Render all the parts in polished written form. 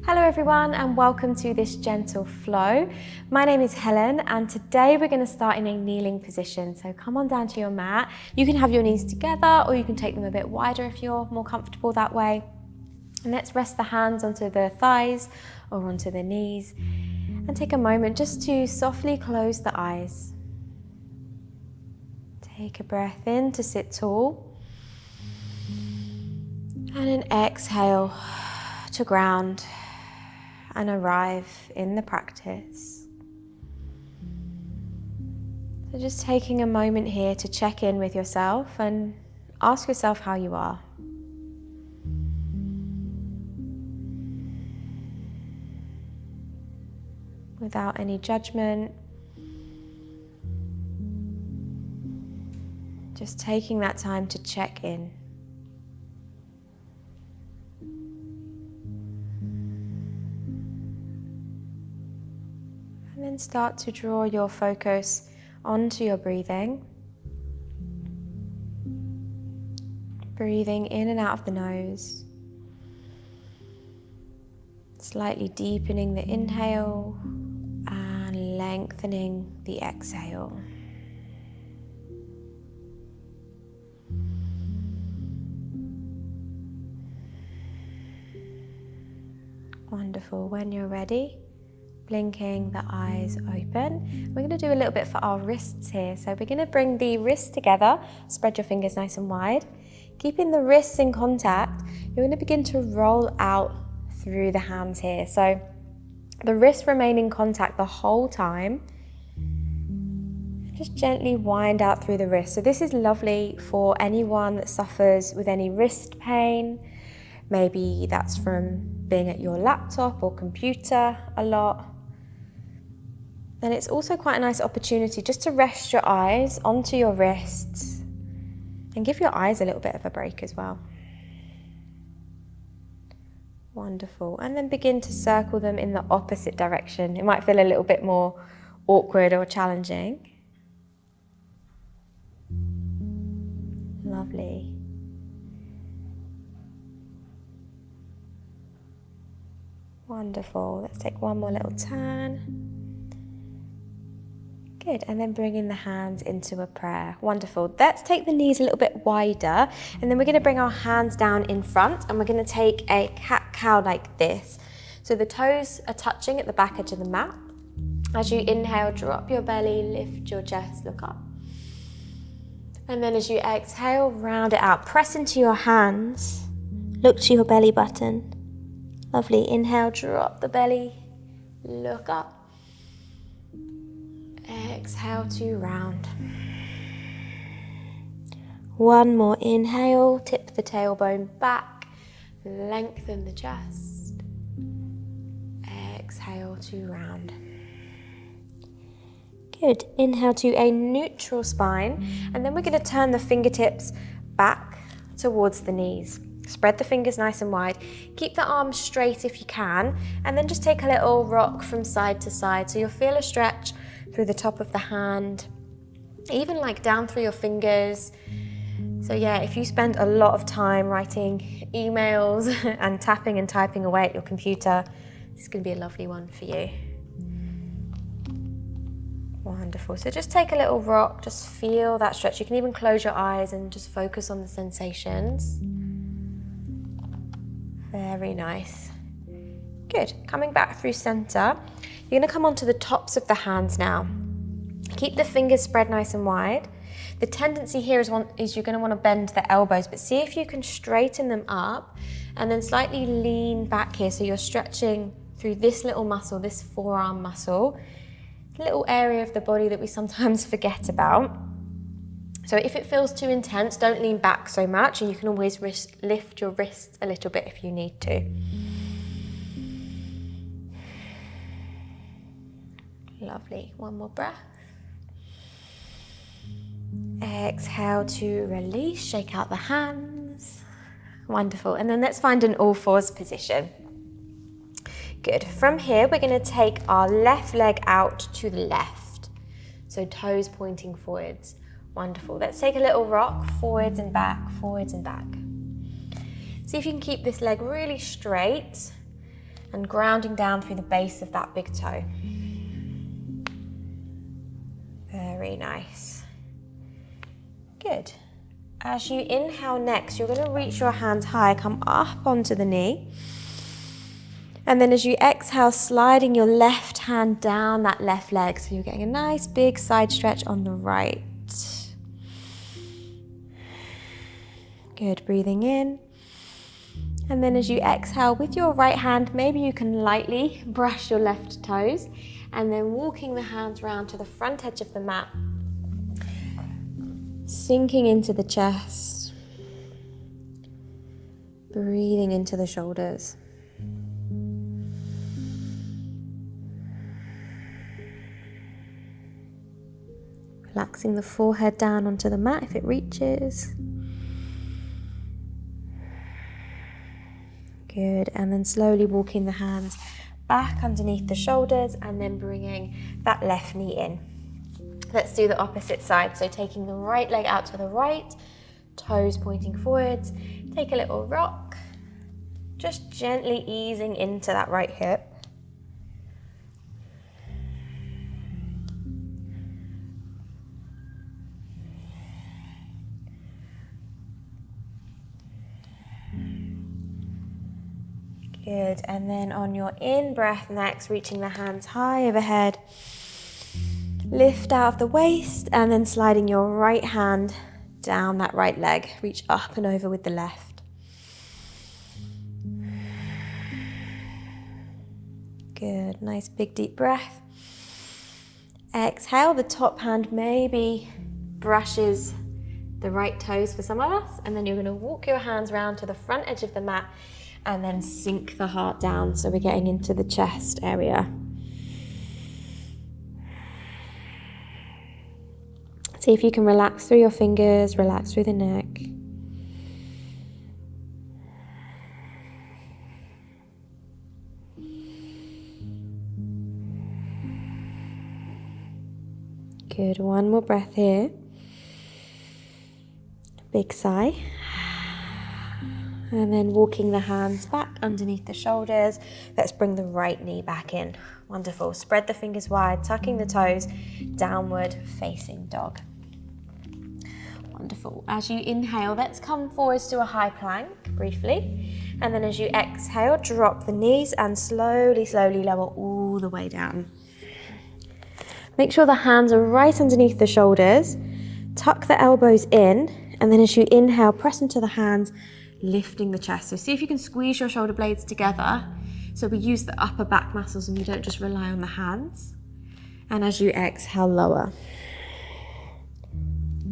Hello everyone and welcome to this gentle flow. My name is Helen and today we're going to start in a kneeling position. So come on down to your mat. You can have your knees together or you can take them a bit wider if you're more comfortable that way. And let's rest the hands onto the thighs or onto the knees and take a moment just to softly close the eyes. Take a breath in to sit tall and an exhale to ground and arrive in the practice. So just taking a moment here to check in with yourself and ask yourself how you are. Without any judgment, just taking that time to check in. And then start to draw your focus onto your breathing. Breathing in and out of the nose. Slightly deepening the inhale and lengthening the exhale. Wonderful. When you're ready, blinking the eyes open. We're going to do a little bit for our wrists here. So we're going to bring the wrists together, spread your fingers nice and wide. Keeping the wrists in contact, you're going to begin to roll out through the hands here. So the wrists remain in contact the whole time. Just gently wind out through the wrist. So this is lovely for anyone that suffers with any wrist pain. Maybe that's from being at your laptop or computer a lot. And it's also quite a nice opportunity just to rest your eyes onto your wrists and give your eyes a little bit of a break as well. Wonderful. And then begin to circle them in the opposite direction. It might feel a little bit more awkward or challenging. Lovely. Wonderful. Let's take one more little turn. Good. And then bringing the hands into a prayer. Wonderful. Let's take the knees a little bit wider. And then we're going to bring our hands down in front. And we're going to take a cat-cow like this. So the toes are touching at the back edge of the mat. As you inhale, drop your belly, lift your chest, look up. And then as you exhale, round it out. Press into your hands. Look to your belly button. Lovely. Inhale, drop the belly, look up. Exhale to round. One more inhale, tip the tailbone back, lengthen the chest. Exhale to round. Good. Inhale to a neutral spine, and then we're going to turn the fingertips back towards the knees. Spread the fingers nice and wide. Keep the arms straight if you can, and then just take a little rock from side to side. So you'll feel a stretch through the top of the hand, even like down through your fingers. So yeah, if you spend a lot of time writing emails and tapping and typing away at your computer, this is going to be a lovely one for you. Wonderful. So just take a little rock, just feel that stretch. You can even close your eyes and just focus on the sensations. Very nice. Good. Coming back through center, you're going to come onto the tops of the hands now. Keep the fingers spread nice and wide. The tendency here is you're going to want to bend the elbows, but see if you can straighten them up and then slightly lean back here. So you're stretching through this little muscle, this forearm muscle, little area of the body that we sometimes forget about. So if it feels too intense, don't lean back so much, and you can always lift your wrists a little bit if you need to. Lovely. One more breath. Exhale to release, shake out the hands. Wonderful. And then let's find an all fours position. Good. From here, we're going to take our left leg out to the left. So toes pointing forwards. Wonderful. Let's take a little rock, forwards and back, forwards and back. See if you can keep this leg really straight and grounding down through the base of that big toe. Very nice. Good. As you inhale next, you're going to reach your hands high, come up onto the knee. And then as you exhale, sliding your left hand down that left leg. So you're getting a nice big side stretch on the right. Good, breathing in. And then as you exhale with your right hand, maybe you can lightly brush your left toes and then walking the hands round to the front edge of the mat. Sinking into the chest. Breathing into the shoulders. Relaxing the forehead down onto the mat if it reaches. Good, and then slowly walking the hands back underneath the shoulders and then bringing that left knee in. Let's do the opposite side. So taking the right leg out to the right, toes pointing forwards. Take a little rock, just gently easing into that right hip. Good, and then on your in-breath next, reaching the hands high overhead. Lift out of the waist and then sliding your right hand down that right leg. Reach up and over with the left. Good, nice big deep breath. Exhale, the top hand maybe brushes the right toes for some of us, and then you're going to walk your hands round to the front edge of the mat and then sink the heart down, so we're getting into the chest area. See if you can relax through your fingers, relax through the neck. Good, one more breath here. Big sigh. And then walking the hands back underneath the shoulders. Let's bring the right knee back in. Wonderful. Spread the fingers wide, tucking the toes, downward facing dog. Wonderful. As you inhale, let's come forwards to a high plank briefly. And then as you exhale, drop the knees and slowly, slowly lower all the way down. Make sure the hands are right underneath the shoulders. Tuck the elbows in. And then as you inhale, press into the hands, lifting the chest. So see if you can squeeze your shoulder blades together. So we use the upper back muscles and we don't just rely on the hands. And as you exhale, lower.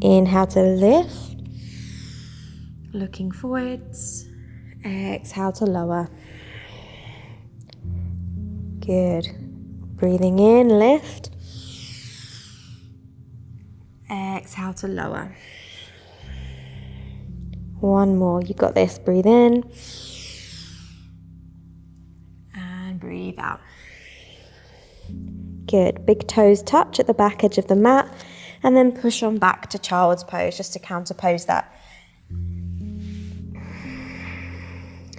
Inhale to lift. Looking forwards. Exhale to lower. Good. Breathing in, lift. Exhale to lower. One more, you got this. Breathe in and breathe out. Good, big toes touch at the back edge of the mat and then push on back to child's pose just to counterpose that.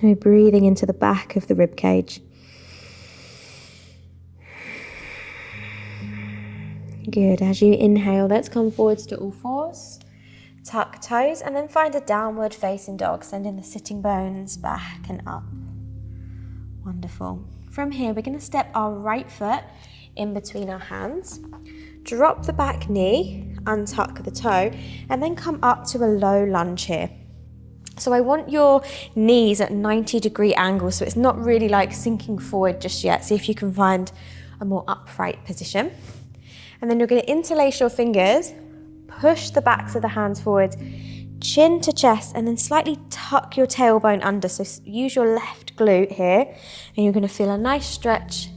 We're breathing into the back of the rib cage. Good, as you inhale, let's come forwards to all fours. Tuck toes and then find a downward facing dog, sending the sitting bones back and up. Wonderful. From here, we're going to step our right foot in between our hands. Drop the back knee, untuck the toe, and then come up to a low lunge here. So I want your knees at 90-degree angle, so it's not really like sinking forward just yet. See if you can find a more upright position. And then you're going to interlace your fingers, push the backs of the hands forward, chin to chest, and then slightly tuck your tailbone under. So use your left glute here, and you're going to feel a nice stretch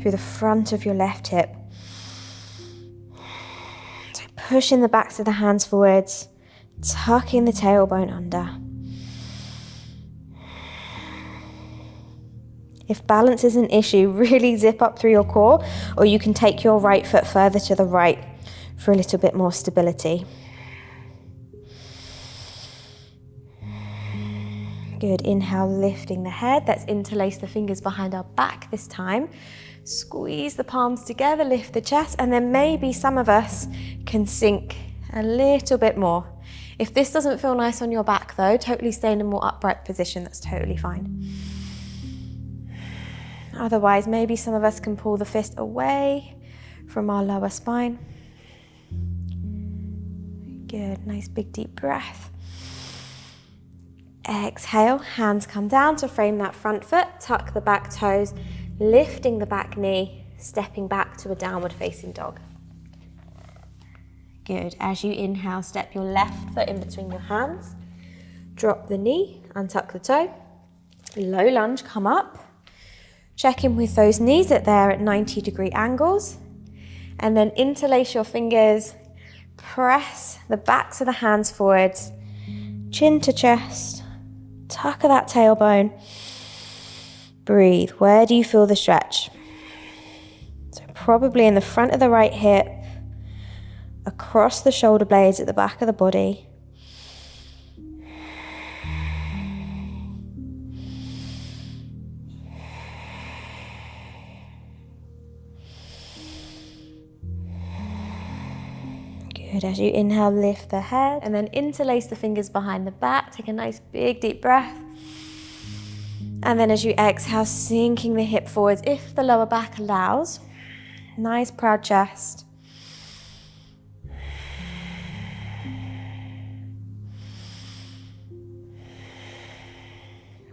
through the front of your left hip. So pushing the backs of the hands forwards, tucking the tailbone under. If balance is an issue, really zip up through your core, or you can take your right foot further to the right for a little bit more stability. Good, inhale, lifting the head. Let's interlace the fingers behind our back this time. Squeeze the palms together, lift the chest, and then maybe some of us can sink a little bit more. If this doesn't feel nice on your back though, totally stay in a more upright position, that's totally fine. Otherwise, maybe some of us can pull the fist away from our lower spine. Good, nice big deep breath. Exhale, hands come down to frame that front foot, tuck the back toes, lifting the back knee, stepping back to a downward facing dog. Good, as you inhale, step your left foot in between your hands, drop the knee, untuck the toe, low lunge, come up, check in with those knees that they're at 90-degree angles, and then interlace your fingers, press the backs of the hands forwards, chin to chest, tuck of that tailbone. Breathe. Where do you feel the stretch? So probably in the front of the right hip, across the shoulder blades at the back of the body. Good, as you inhale, lift the head and then interlace the fingers behind the back. Take a nice big deep breath. And then as you exhale, sinking the hip forwards if the lower back allows. Nice proud chest.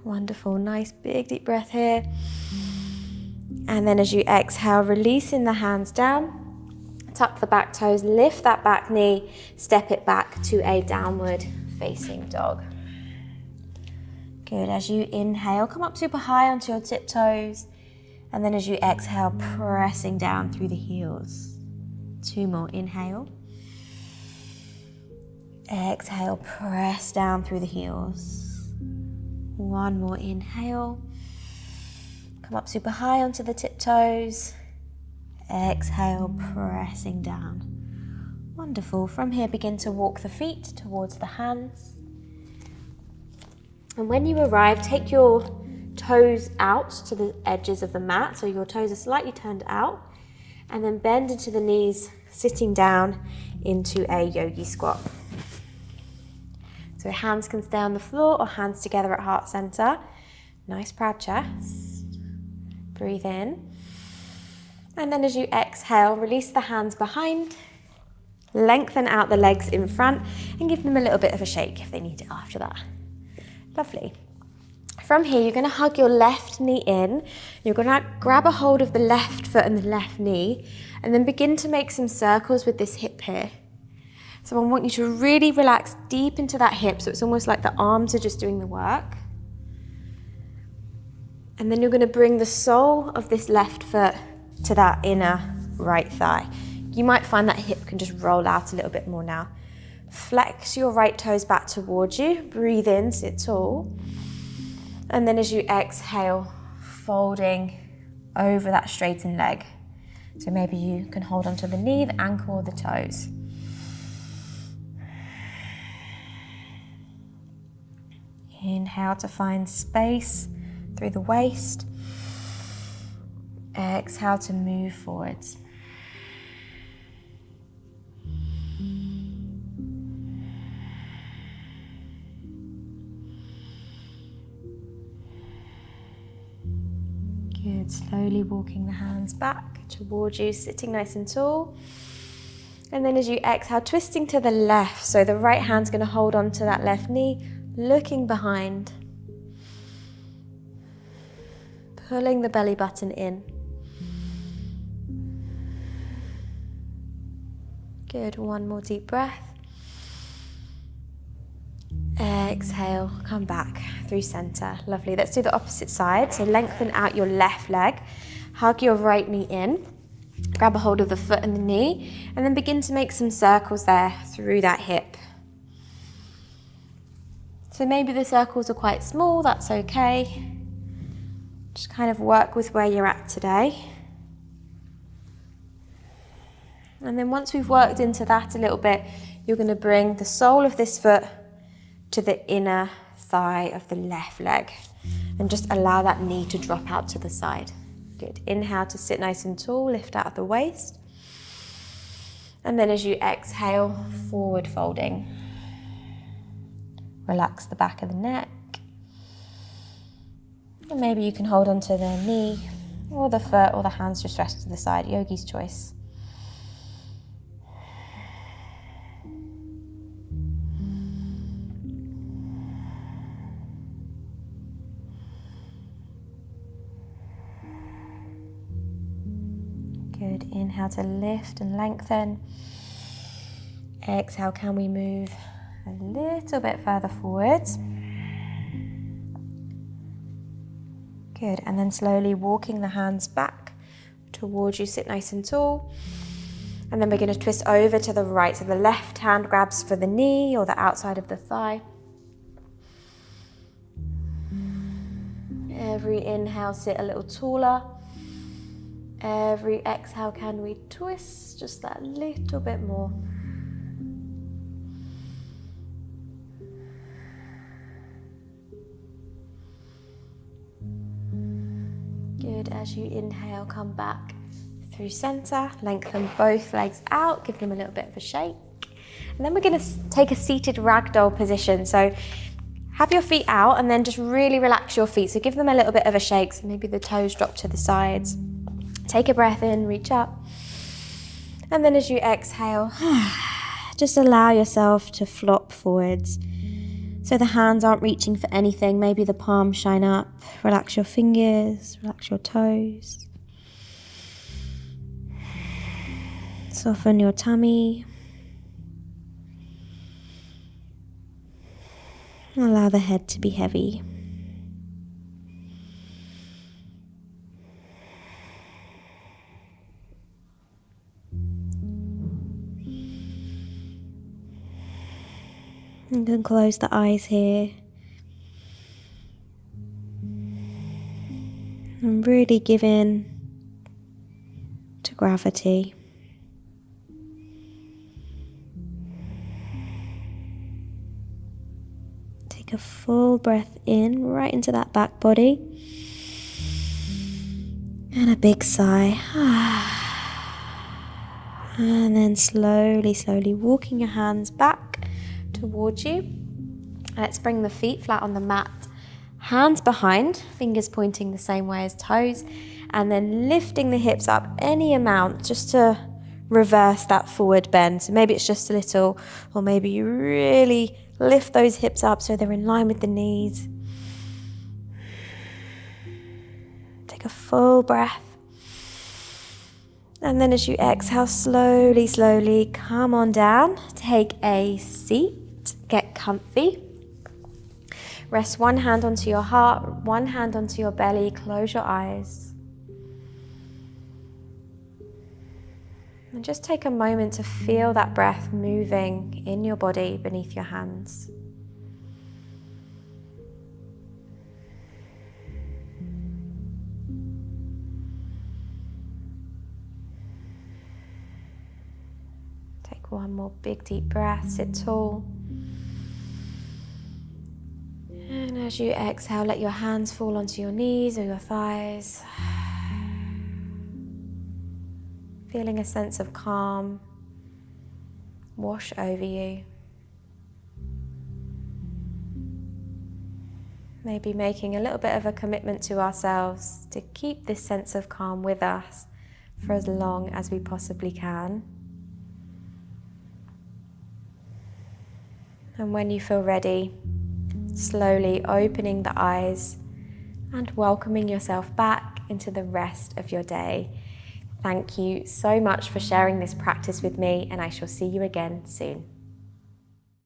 Wonderful, nice big deep breath here. And then as you exhale, releasing the hands down. Tuck the back toes, lift that back knee, step it back to a downward facing dog. Good, as you inhale, come up super high onto your tiptoes. And then as you exhale, pressing down through the heels. 2 more, inhale. Exhale, press down through the heels. 1 more, inhale. Come up super high onto the tiptoes. Exhale, pressing down. Wonderful. From here, begin to walk the feet towards the hands. And when you arrive, take your toes out to the edges of the mat, so your toes are slightly turned out, and then bend into the knees, sitting down into a yogi squat. So hands can stay on the floor or hands together at heart center. Nice proud chest. Breathe in. And then as you exhale, release the hands behind, lengthen out the legs in front and give them a little bit of a shake if they need it after that. Lovely. From here, you're going to hug your left knee in. You're going to grab a hold of the left foot and the left knee and then begin to make some circles with this hip here. So I want you to really relax deep into that hip so it's almost like the arms are just doing the work. And then you're going to bring the sole of this left foot to that inner right thigh. You might find that hip can just roll out a little bit more now. Flex your right toes back towards you. Breathe in, sit tall. And then as you exhale, folding over that straightened leg. So maybe you can hold onto the knee, the ankle, or the toes. Inhale to find space through the waist. Exhale to move forwards. Good, slowly walking the hands back towards you, sitting nice and tall. And then as you exhale, twisting to the left. So the right hand's going to hold on to that left knee, looking behind. Pulling the belly button in. Good, 1 more deep breath. Exhale, come back through center. Lovely, let's do the opposite side. So lengthen out your left leg, hug your right knee in, grab a hold of the foot and the knee, and then begin to make some circles there through that hip. So maybe the circles are quite small, that's okay. Just kind of work with where you're at today. And then once we've worked into that a little bit, you're going to bring the sole of this foot to the inner thigh of the left leg. And just allow that knee to drop out to the side. Good. Inhale to sit nice and tall, lift out of the waist. And then as you exhale, forward folding. Relax the back of the neck. And maybe you can hold onto the knee or the foot or the hands just rest to the side, yogi's choice. Good. Inhale to lift and lengthen. Exhale, can we move a little bit further forwards? Good. And then slowly walking the hands back towards you, sit nice and tall. And then we're going to twist over to the right. So the left hand grabs for the knee or the outside of the thigh. Every inhale, sit a little taller. Every exhale, can we twist just that little bit more? Good. As you inhale, come back through center, lengthen both legs out, give them a little bit of a shake. And then we're going to take a seated ragdoll position. So have your feet out and then just really relax your feet. So give them a little bit of a shake. So maybe the toes drop to the sides. Take a breath in, reach up. And then as you exhale, just allow yourself to flop forwards. So the hands aren't reaching for anything. Maybe the palms shine up. Relax your fingers, relax your toes. Soften your tummy. Allow the head to be heavy. You can close the eyes here. And really give in to gravity. Take a full breath in, right into that back body. And a big sigh. And then slowly, slowly walking your hands back towards you. Let's bring the feet flat on the mat. Hands behind, fingers pointing the same way as toes. And then lifting the hips up any amount just to reverse that forward bend. So maybe it's just a little, or maybe you really lift those hips up so they're in line with the knees. Take a full breath. And then as you exhale, slowly, slowly come on down. Take a seat. Get comfy. Rest one hand onto your heart, one hand onto your belly. Close your eyes. And just take a moment to feel that breath moving in your body beneath your hands. Take one more big deep breath, sit tall. And as you exhale, let your hands fall onto your knees or your thighs. Feeling a sense of calm wash over you. Maybe making a little bit of a commitment to ourselves to keep this sense of calm with us for as long as we possibly can. And when you feel ready, slowly opening the eyes and welcoming yourself back into the rest of your day. Thank you so much for sharing this practice with me, and I shall see you again soon.